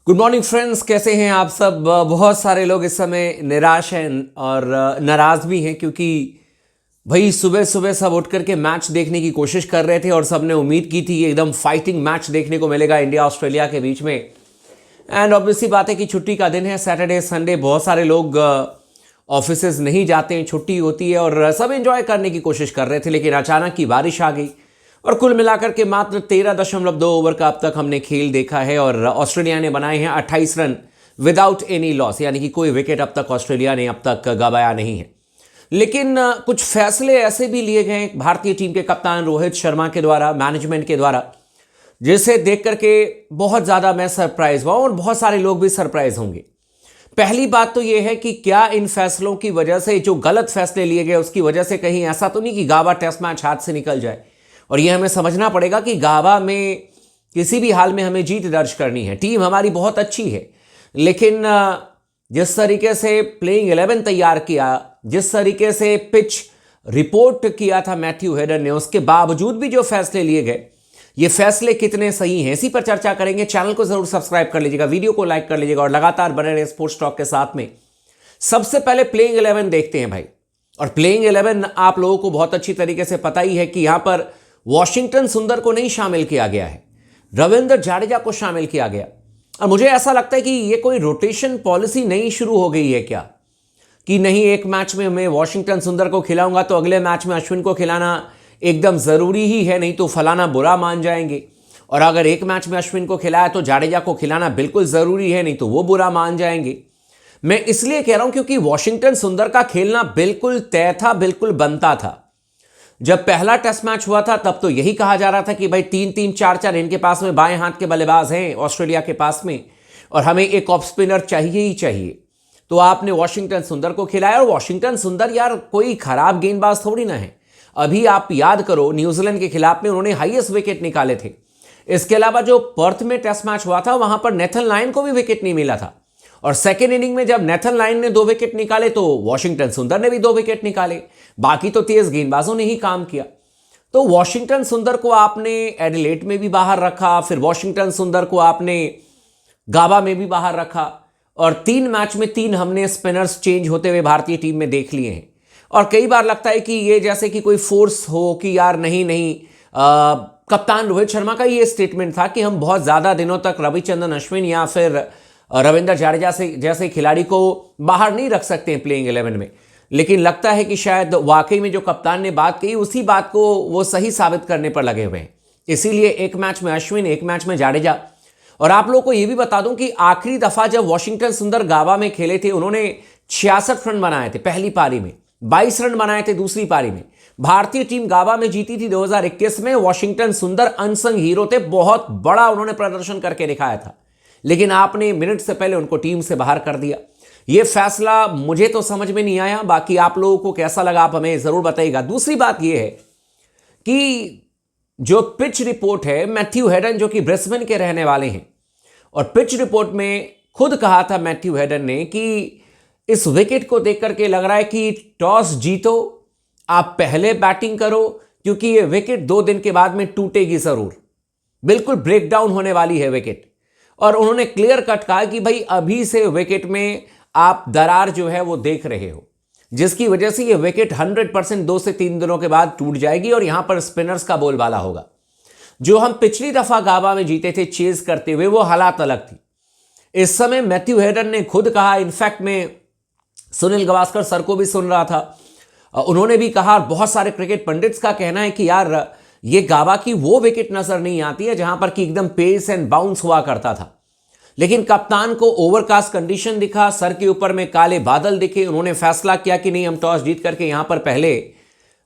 Good morning friends, कैसे हैं आप सब। बहुत सारे लोग इस समय निराश हैं और नाराज भी हैं क्योंकि भाई सुबह सुबह सब उठ करके मैच देखने की कोशिश कर रहे थे और सबने उम्मीद की थी एकदम फाइटिंग मैच देखने को मिलेगा इंडिया ऑस्ट्रेलिया के बीच में। एंड ऑब्वियसली बात है कि छुट्टी का दिन है, सैटरडे संडे, बहुत सारे लोग ऑफिसेज नहीं जाते हैं, छुट्टी होती है और सब एंजॉय करने की कोशिश कर रहे थे। लेकिन अचानक की बारिश आ गई और कुल मिलाकर के मात्र 13.2 ओवर का अब तक हमने खेल देखा है और ऑस्ट्रेलिया ने बनाए हैं 28 रन विदाउट एनी लॉस, यानी कि कोई विकेट अब तक ऑस्ट्रेलिया ने अब तक गंवाया नहीं है। लेकिन कुछ फैसले ऐसे भी लिए गए भारतीय टीम के कप्तान रोहित शर्मा के द्वारा, मैनेजमेंट के द्वारा, जिसे देख करके बहुत ज़्यादा मैं सरप्राइज हुआ और बहुत सारे लोग भी सरप्राइज होंगे। पहली बात तो यह है कि क्या इन फैसलों की वजह से, जो गलत फैसले लिए गए उसकी वजह से कहीं ऐसा तो नहीं कि गाबा टेस्ट मैच हाथ से निकल जाए। और यह हमें समझना पड़ेगा कि गाबा में किसी भी हाल में हमें जीत दर्ज करनी है। टीम हमारी बहुत अच्छी है, लेकिन जिस तरीके से प्लेइंग 11 तैयार किया, जिस तरीके से पिच रिपोर्ट किया था मैथ्यू हेडन ने, उसके बावजूद भी जो फैसले लिए गए, ये फैसले कितने सही हैं, इसी पर चर्चा करेंगे। चैनल को जरूर सब्सक्राइब कर लीजिएगा, वीडियो को लाइक कर लीजिएगा और लगातार बने रहे स्पोर्ट्स टॉक के साथ में। सबसे पहले प्लेइंग 11 देखते हैं भाई। और प्लेइंग 11 आप लोगों को बहुत अच्छी तरीके से पता ही है कि यहां पर वॉशिंगटन सुंदर को नहीं शामिल किया गया है, रविंद्र जाडेजा को शामिल किया गया। और मुझे ऐसा लगता है कि ये कोई रोटेशन पॉलिसी नई शुरू हो गई है क्या, कि नहीं एक मैच में मैं वॉशिंगटन सुंदर को खिलाऊंगा तो अगले मैच में अश्विन को खिलाना एकदम जरूरी ही है, नहीं तो फलाना बुरा मान जाएंगे। और अगर एक मैच में अश्विन को खिलाया तो जाडेजा को खिलाना बिल्कुल जरूरी है, नहीं तो वो बुरा मान जाएंगे। मैं इसलिए कह रहा हूं क्योंकि वॉशिंगटन सुंदर का खेलना बिल्कुल तय था, बिल्कुल बनता था। जब पहला टेस्ट मैच हुआ था तब तो यही कहा जा रहा था कि भाई 3-3, 4-4 इनके पास में बाएं हाथ के बल्लेबाज हैं ऑस्ट्रेलिया के पास में, और हमें एक ऑफ स्पिनर चाहिए ही चाहिए। तो आपने वॉशिंगटन सुंदर को खिलाया, और वॉशिंगटन सुंदर यार कोई खराब गेंदबाज थोड़ी ना है। अभी आप याद करो न्यूजीलैंड के खिलाफ में उन्होंने हाईएस्ट विकेट निकाले थे। इसके अलावा जो पर्थ में टेस्ट मैच हुआ था वहां पर नेथन लायन को भी विकेट नहीं मिला था, और सेकेंड इनिंग में जब नेथन लायन ने 2 विकेट निकाले तो वॉशिंगटन सुंदर ने भी 2 विकेट निकाले। बाकी तो तेज गेंदबाजों ने ही काम किया। तो वॉशिंगटन सुंदर को आपने एडिलेड में भी बाहर रखा, फिर वॉशिंगटन सुंदर को आपने गाबा में भी बाहर रखा, और 3 मैच में 3 हमने स्पिनर्स चेंज होते हुए भारतीय टीम में देख लिए हैं। और कई बार लगता है कि ये जैसे कि कोई फोर्स हो कि यार नहीं, कप्तान रोहित शर्मा का ये स्टेटमेंट था कि हम बहुत ज्यादा दिनों तक रविचंद्रन अश्विन या फिर रविंद्र जाडेजा से जैसे खिलाड़ी को बाहर नहीं रख सकते हैं प्लेइंग 11 में। लेकिन लगता है कि शायद वाकई में जो कप्तान ने बात कही उसी बात को वो सही साबित करने पर लगे हुए हैं। इसीलिए एक मैच में अश्विन, एक मैच में जाडेजा। और आप लोगों को यह भी बता दूं कि आखिरी दफा जब वॉशिंगटन सुंदर गाबा में खेले थे उन्होंने 66 रन बनाए थे पहली पारी में, 22 रन बनाए थे दूसरी पारी में। भारतीय टीम गाबा में जीती थी 2021 में। वॉशिंगटन सुंदर अनसंग हीरो थे, बहुत बड़ा उन्होंने प्रदर्शन करके दिखाया था, लेकिन आपने मिनट से पहले उनको टीम से बाहर कर दिया। यह फैसला मुझे तो समझ में नहीं आया, बाकी आप लोगों को कैसा लगा आप हमें जरूर बताइएगा। दूसरी बात यह है कि जो पिच रिपोर्ट है, मैथ्यू हेडन जो कि ब्रिस्बेन के रहने वाले हैं, और पिच रिपोर्ट में खुद कहा था मैथ्यू हेडन ने कि इस विकेट को देख करके लग रहा है कि टॉस जीतो, आप पहले बैटिंग करो, क्योंकि यह विकेट 2 दिन के बाद में टूटेगी जरूर, बिल्कुल ब्रेकडाउन होने वाली है विकेट। और उन्होंने क्लियर कट कहा कि भाई अभी से विकेट में आप दरार जो है वो देख रहे हो, जिसकी वजह से ये विकेट 100% 2 से 3 दिनों के बाद टूट जाएगी और यहां पर स्पिनर्स का बोलबाला होगा। जो हम पिछली दफा गाबा में जीते थे चेज करते हुए, वो हालात अलग थी। इस समय मैथ्यू हेडन ने खुद कहा, इनफैक्ट मैं सुनील गावस्कर सर को भी सुन रहा था, उन्होंने भी कहा, बहुत सारे क्रिकेट पंडित्स का कहना है कि यार ये गाबा की वो विकेट नजर नहीं आती है जहां पर कि एकदम पेस एंड बाउंस हुआ करता था। लेकिन कप्तान को ओवरकास्ट कंडीशन दिखा, सर के ऊपर में काले बादल दिखे, उन्होंने फैसला किया कि नहीं, हम टॉस जीत करके यहां पर पहले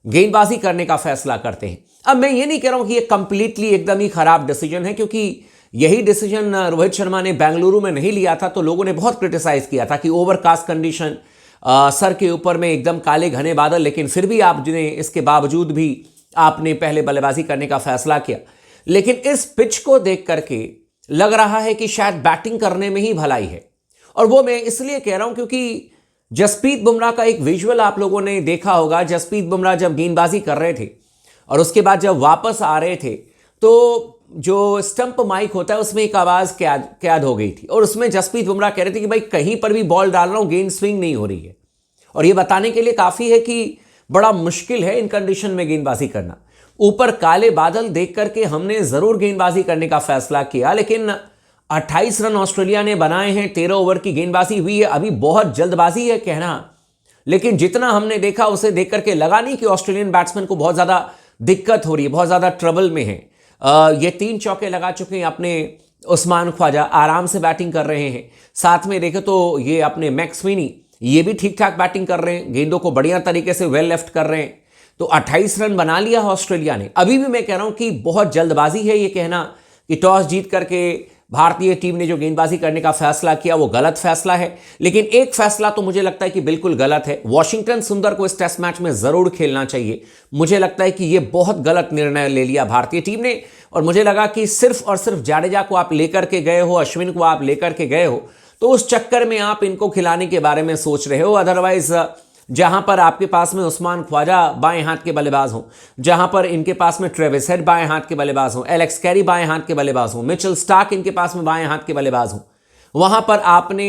गेंदबाजी करने का फैसला करते हैं। अब मैं ये नहीं कह रहा हूं कि ये कंप्लीटली एकदम ही खराब डिसीजन है, क्योंकि यही डिसीजन रोहित शर्मा ने बेंगलुरु में नहीं लिया था तो लोगों ने बहुत क्रिटिसाइज किया था कि ओवरकास्ट कंडीशन, सर के ऊपर में एकदम काले घने बादल, लेकिन फिर भी आपने इसके बावजूद भी आपने पहले बल्लेबाजी करने का फैसला किया। लेकिन इस पिच को देख करके लग रहा है कि शायद बैटिंग करने में ही भलाई है, और वो मैं इसलिए कह रहा हूं क्योंकि जसप्रीत बुमराह का एक विजुअल आप लोगों ने देखा होगा। जसप्रीत बुमराह जब गेंदबाजी कर रहे थे और उसके बाद जब वापस आ रहे थे तो जो स्टंप माइक होता है उसमें एक आवाज़ कैद हो गई थी और उसमें जसप्रीत बुमराह कह रहे थे कि भाई कहीं पर भी बॉल डाल रहा हूँ, गेंद स्विंग नहीं हो रही है। और ये बताने के लिए काफ़ी है कि बड़ा मुश्किल है इन कंडीशन में गेंदबाजी करना। ऊपर काले बादल देख करके हमने ज़रूर गेंदबाजी करने का फैसला किया, लेकिन 28 रन ऑस्ट्रेलिया ने बनाए हैं, 13 ओवर की गेंदबाजी हुई है। अभी बहुत जल्दबाजी है कहना, लेकिन जितना हमने देखा उसे देख करके लगा नहीं कि ऑस्ट्रेलियन बैट्समैन को बहुत ज़्यादा दिक्कत हो रही है, बहुत ज़्यादा ट्रबल में है। ये 3 चौके लगा चुके हैं अपने उस्मान ख्वाजा, आराम से बैटिंग कर रहे हैं। साथ में देखें तो ये अपने मैक्स स्विनी, ये भी ठीक ठाक बैटिंग कर रहे हैं, गेंदों को बढ़िया तरीके से वेल लेफ्ट कर रहे हैं। तो 28 रन बना लिया ऑस्ट्रेलिया ने। अभी भी मैं कह रहा हूं कि बहुत जल्दबाजी है ये कहना कि टॉस जीत करके भारतीय टीम ने जो गेंदबाजी करने का फैसला किया वो गलत फैसला है। लेकिन एक फैसला तो मुझे लगता है कि बिल्कुल गलत है, वॉशिंगटन सुंदर को इस टेस्ट मैच में जरूर खेलना चाहिए। मुझे लगता है कि ये बहुत गलत निर्णय ले लिया भारतीय टीम ने, और मुझे लगा कि सिर्फ और सिर्फ जाडेजा को आप लेकर के गए हो, अश्विन को आप लेकर के गए हो, तो उस चक्कर में आप इनको खिलाने के बारे में सोच रहे हो। अदरवाइज जहां पर आपके पास में उस्मान ख्वाजा बाएं हाथ के बल्लेबाज हों, जहां पर इनके पास में ट्रेविस हेड बाएं हाथ के बल्लेबाज हों, एलेक्स कैरी बाएं हाथ के बल्लेबाज हों, मिचेल स्टार्क इनके पास में बाएं हाथ के बल्लेबाज हों, वहां पर आपने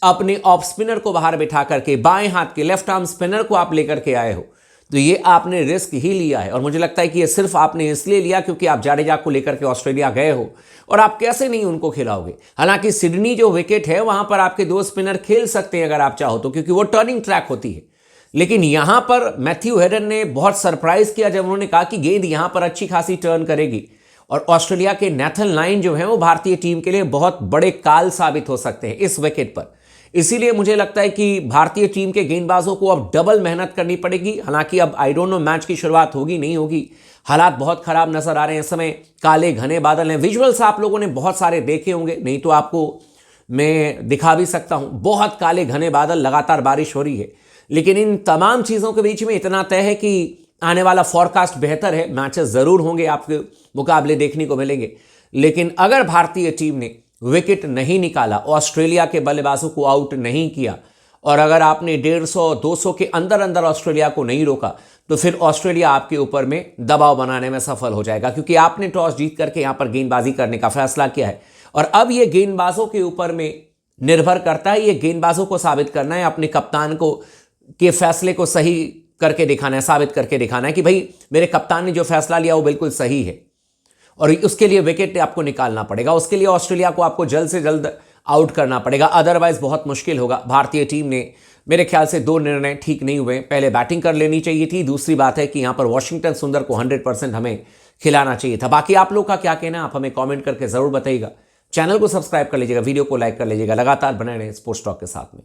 अपने ऑफ स्पिनर को बाहर बिठा करके बाएं हाथ के लेफ्ट आर्म स्पिनर को आप लेकर के आए हो, तो ये आपने रिस्क ही लिया है। और मुझे लगता है कि ये सिर्फ आपने इसलिए लिया क्योंकि आप जाडेजा को लेकर के ऑस्ट्रेलिया गए हो, और आप कैसे नहीं उनको खिलाओगे। हालांकि सिडनी जो विकेट है वहां पर आपके 2 स्पिनर खेल सकते हैं अगर आप चाहो तो, क्योंकि वो टर्निंग ट्रैक होती है। लेकिन यहां पर मैथ्यू हेडन ने बहुत सरप्राइज किया जब उन्होंने कहा कि गेंद यहां पर अच्छी खासी टर्न करेगी, और ऑस्ट्रेलिया के नेथन लाइन जो है वो भारतीय टीम के लिए बहुत बड़े काल साबित हो सकते हैं इस विकेट पर। इसीलिए मुझे लगता है कि भारतीय टीम के गेंदबाजों को अब डबल मेहनत करनी पड़ेगी। हालांकि अब आई डोंट नो मैच की शुरुआत होगी नहीं होगी, हालात बहुत खराब नजर आ रहे हैं इस समय, काले घने बादल हैं। विजुअल्स आप लोगों ने बहुत सारे देखे होंगे, नहीं तो आपको मैं दिखा भी सकता हूं। बहुत काले घने बादल, लगातार बारिश हो रही है। लेकिन इन तमाम चीज़ों के बीच में इतना तय है कि आने वाला फॉरकास्ट बेहतर है, मैचेस ज़रूर होंगे, आपके मुकाबले देखने को मिलेंगे। लेकिन अगर भारतीय टीम ने विकेट नहीं निकाला, ऑस्ट्रेलिया के बल्लेबाजों को आउट नहीं किया, और अगर आपने 150-200 के अंदर अंदर ऑस्ट्रेलिया को नहीं रोका, तो फिर ऑस्ट्रेलिया आपके ऊपर में दबाव बनाने में सफल हो जाएगा, क्योंकि आपने टॉस जीत करके यहां पर गेंदबाजी करने का फैसला किया है। और अब ये गेंदबाजों के ऊपर में निर्भर करता है, ये गेंदबाजों को साबित करना है, अपने कप्तान को के फैसले को सही करके दिखाना है, साबित करके दिखाना है कि भाई मेरे कप्तान ने जो फैसला लिया वो बिल्कुल सही है। और उसके लिए विकेट आपको निकालना पड़ेगा, उसके लिए ऑस्ट्रेलिया को आपको जल्द से जल्द आउट करना पड़ेगा, अदरवाइज बहुत मुश्किल होगा। भारतीय टीम ने मेरे ख्याल से 2 निर्णय ठीक नहीं हुए। पहले बैटिंग कर लेनी चाहिए थी, दूसरी बात है कि यहां पर वॉशिंगटन सुंदर को 100% हमें खिलाना चाहिए था। बाकी आप लोग का क्या कहना है, आप हमें कॉमेंट करके जरूर बताइएगा। चैनल को सब्सक्राइब कर लीजिएगा, वीडियो को लाइक कर लीजिएगा। लगातार बने रहें स्पोर्ट्स टॉक के साथ में।